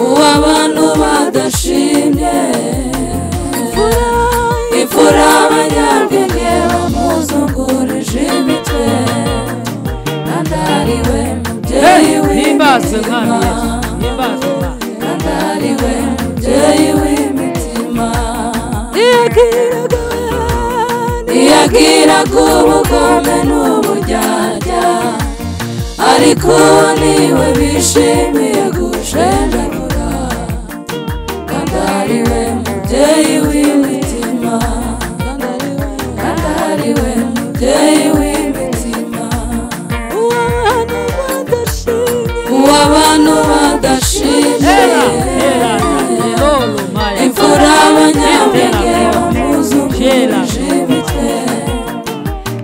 uw'abantu badashimye imfura abanyabwenge bamuzungurije imitwe kandi ari we mubyeyi w'imitima kandi ari we mubyeyi w'imitima ntiyagiraga ubugome n'uburyarya ariko niwe bishimiye gushenjagura kandi ari we mubyeyi w'imitima kandi ari we mubyeyi w'imitima uw'abantu badashimye imfura abanyabwenge bamuzungurije imitwe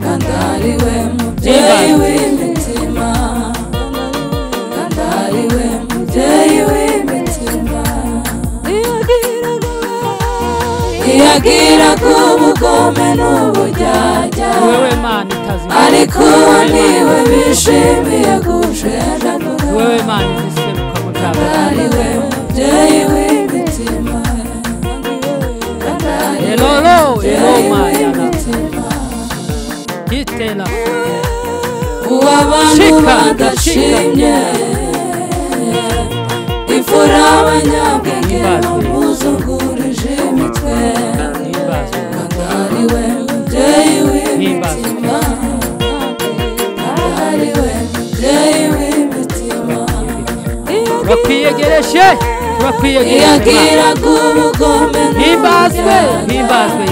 kandi ari we mubyeyi w'imitima kandi ari we mubyeyi w'imitima ntiyagiraga ubugome n'uburyarya ariko niwe bishimiye gushenjagura kandi ari we mubyeyi w'imitima kandi ari we mubyeyi w'imitima uw'abantu badashimye imfura abanyabwenge bamuzungurije imitwe kandi ari we mubyeyi w'imitima kandi ari we mubyeyi w'imitima ntiyagiraga ubugome himbazwe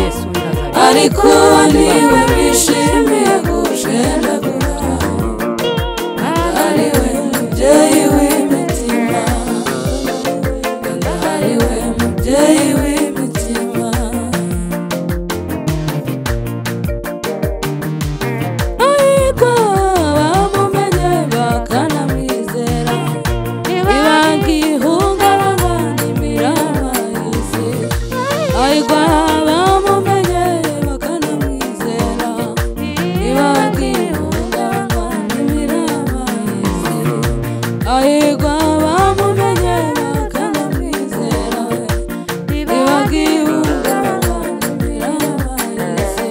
Yesu ariko niwe bishimiye gushenjagura kandi ari we mubyeyi w'imitima kandi ari we mubyeyi w'imitima ariko bamumenye bakanamwizera ntibagihungabana n'imiraba y'isi ariko bamumenye bakanamwizera ntibagihungabana n'imiraba y'isi ariko bamumenye bakanamwizera ntibagihungabana n'imiraba y'isi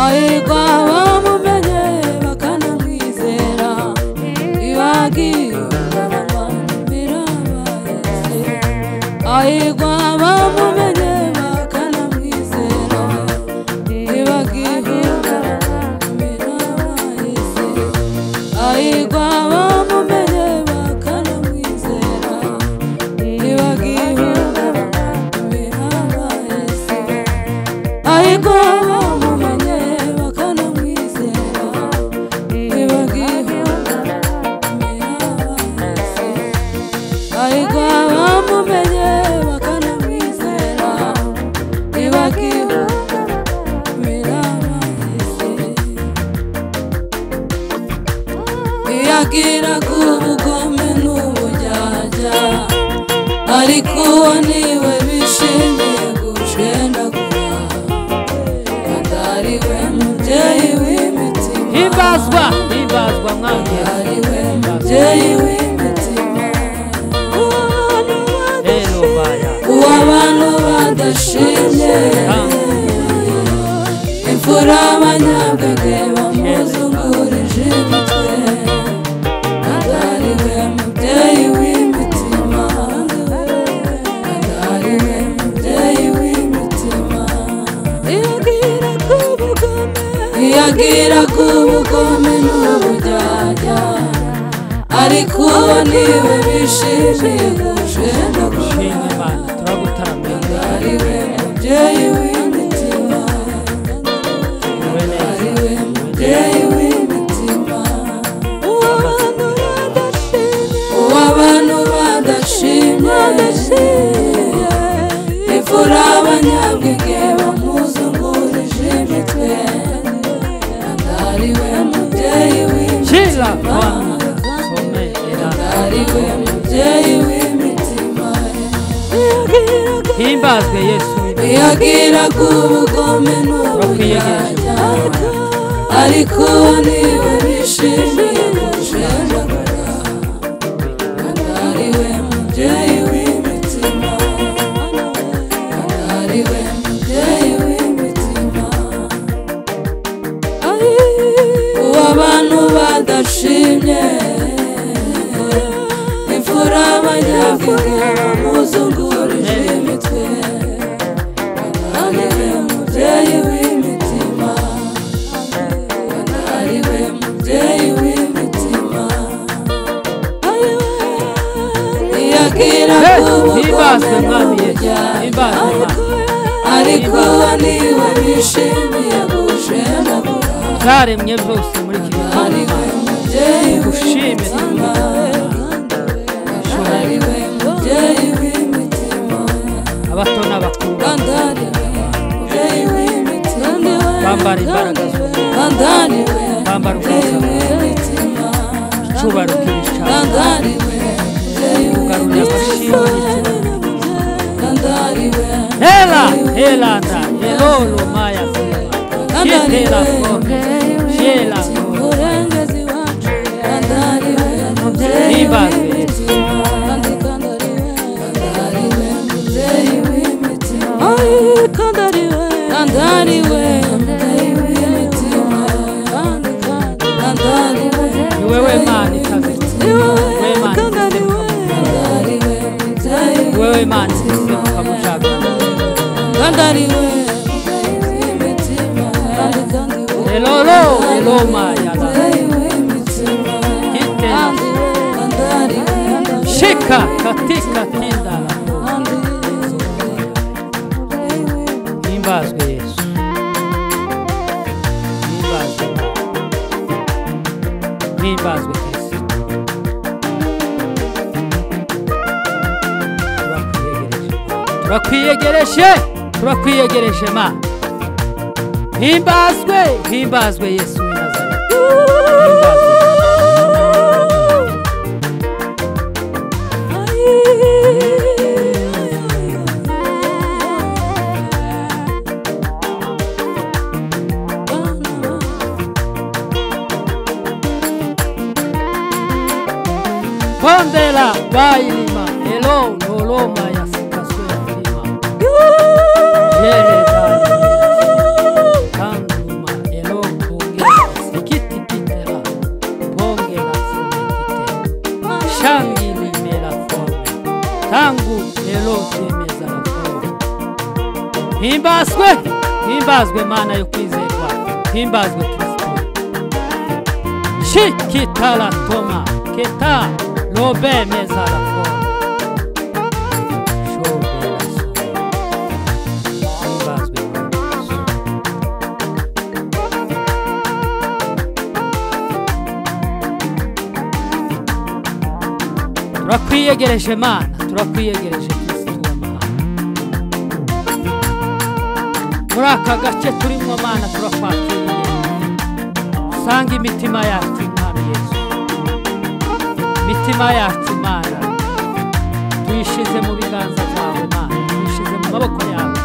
ariko bamumenye bakanamwizera ntibagihungabana n'imiraba y'isi ariko bamumenye bakanamwizera ntibagihungabana n'imiraba y'isi ariko bamumenye bakanamwizera ntibagihungabana n'imiraba y'isi ariko bamumenye bakanamwizera ntibagihungabana n'imiraba y'isi ariko bamumenye bakanamwizera ntiyagiraga ubugome n'uburyarya ariko niwe bishimiye gushenjagura kandi ari we mubyeyi w'imitima himbazwa kandi ari we mubyeyi w'imitima uw'abantu badashimye imfura abanyabwenge bamuzungurije imitwe kandi ari we mubyeyi w'imitima kandi ari we mubyeyi w'imitima ntiyagiraga ubugome n'uburyarya ariko niwe bishimiye gushenjagura kandi ari we mubyeyi w'imitima kandi ari we mubyeyi w'imitima uw'abantu badashimye imfura abanyabwenge bamuzungurije imitwe kandi ari we mubyeyi w'imitima kandi ari we mubyeyi w'imitima himbazwe Yesu ntiyagiraga ubugome n'uburyarya ariko niwe bishimiye gushenjagura kandi ari ingabo muzungurije imitwe ariwe mubyeyi w'imitima ariwe mubyeyi w'imitima yagira himbazwe mwami Yesu himbazwe ariko niwe bishimiye gushemagura byaremye byose muri iki ariwe mubyeyi gushime ariwe mubyeyi w'imitima abato n'abakuru mubyeyi w'imitima bambara imbaraga andariwe bambara w'imitima icyubahiro k'ibicaro andariwe ugarura amashimwe andariwe hela helanda helolo maya kitela fome hela murengezi wacu andariwe himbazwe ni wewe Mana itabizi ni wewe Mana isimuka mujaga helolo hello maya kitela shika katika kinda himbazwe Yesu himbazwe Kristo turakwiyegereje Mana himbazwe Yesu w'i Nazareti Pondela bailima elo loloma ya sikaswe ya lima yele tanguma elo pongela sikiti kitela pongela sikite shangi limela fome tangu elo temeza la fome himbazwe Mana yo kwizerwa himbazwe Kristo shikitala toma keta lobe meza la fome shobe la sobe himbazwe turakwiyegereje Mana turakwiyegereje Kristo w'amahanga muri aka gace turimo Mana turakwakiriye usanga imitima yacu Mana Yesu imitima yacu Mana tuyishize mu biganza byawe Mana tuyishize mu maboko yawe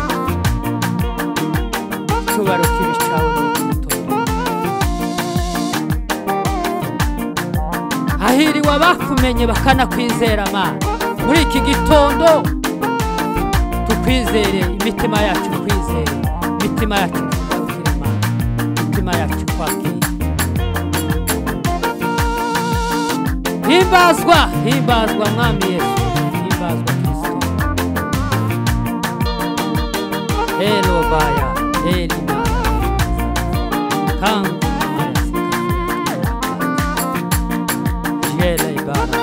icyubahiro k'ibicaro n'igitondo hahiriwe abakumenye bakanakwizera Mana muri iki gitondo tukwizere imitima yacu kwizere imitima yacu kugarukira Mana imitima yacu kwakira himbazwa mwami Yesu himbazwa Kristo helo baya heli Mana kangu maya sikafia jele ibara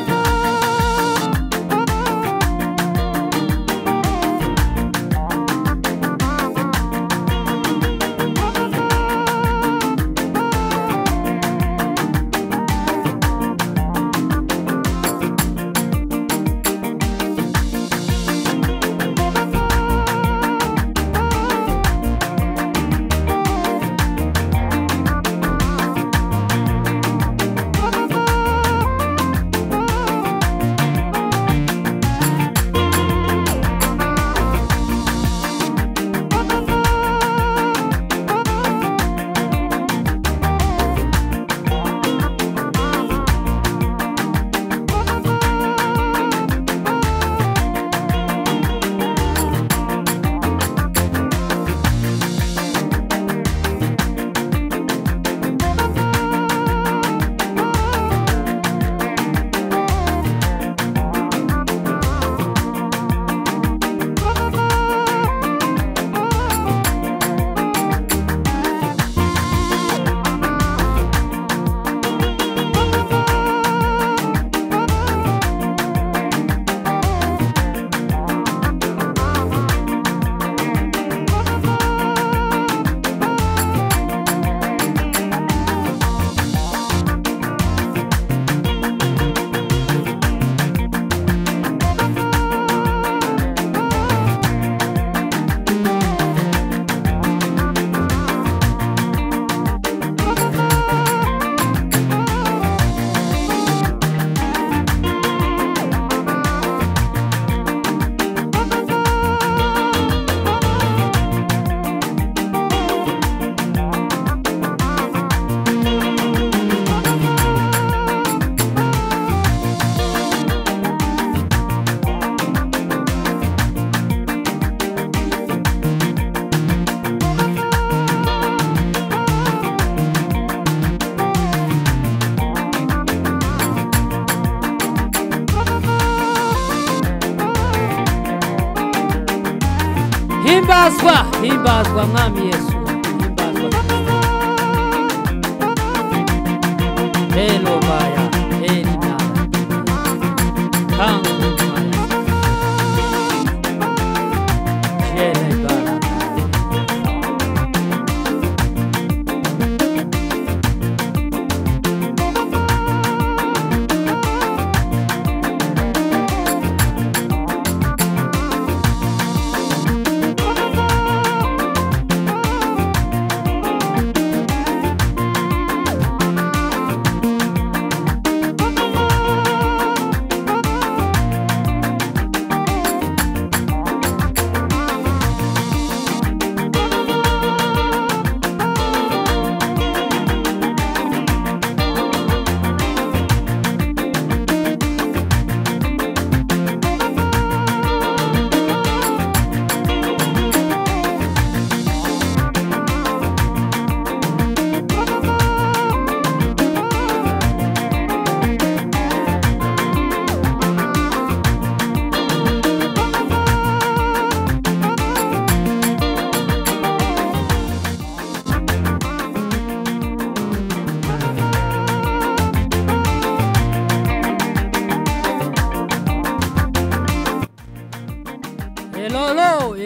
himbazwa himbazwa mwami Yesu himbazwa Elo baya elina kangu maya jele bala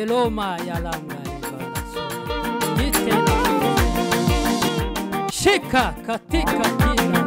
Eloma yalanga libala shika katika jina